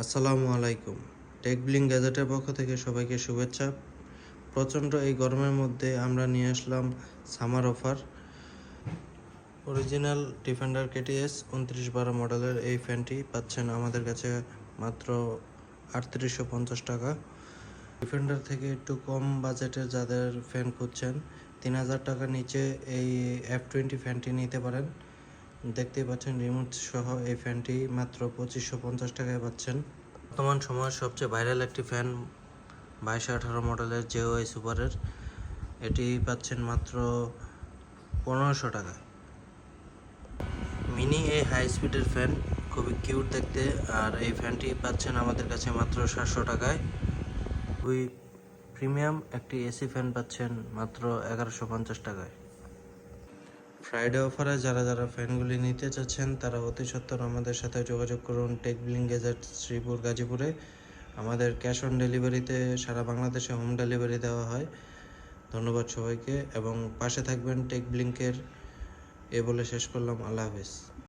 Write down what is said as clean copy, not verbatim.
আসসালামু আলাইকুম। টেকব্লিং গ্যাজেটের পক্ষ থেকে সবাইকে শুভেচ্ছা। প্রচণ্ড এই গরমের মধ্যে আমরা নিয়ে আসলাম summer offer. Original defender KTS 2912 মডেলের এই ফ্যানটি পাচ্ছেন আমাদের কাছে মাত্র 3850 টাকা। ডিফেন্ডার থেকে একটু কম বাজেটের যাদের ফ্যান খুঁজছেন 3000 টাকার নিচে এই F20 ফ্যানটি নিতে পারেন। দেখতেই পাচ্ছেন রিমোট সহ এই ফ্যানটি মাত্র 2550 টাকায় পাচ্ছেন। বর্তমান সময়ের সবচেয়ে ভাইরাল একটি ফ্যান 2218 মডেলের জেওআই সুপারের, এটি পাচ্ছেন মাত্র 1500 টাকায়। মিনি এই হাই স্পিডের ফ্যান খুবই কিউট দেখতে, আর এই ফ্যানটি পাচ্ছেন আমাদের কাছে মাত্র 700 টাকায়। খুবই প্রিমিয়াম একটি এসি ফ্যান পাচ্ছেন মাত্র 1150 টাকায়। ফ্রাইডে অফারে যারা যারা ফ্যানগুলি নিতে চাচ্ছেন তারা অতি সত্বর আমাদের সাথে যোগাযোগ করুন টেকব্লিং গ্যাজেট শ্রীপুর গাজীপুরে। আমাদের ক্যাশ অন ডেলিভারিতে সারা বাংলাদেশে হোম ডেলিভারি দেওয়া হয়। ধন্যবাদ সবাইকে এবং পাশে থাকবেন টেকব্লিংকের। এ বলে শেষ করলাম। আল্লাহ হাফেজ।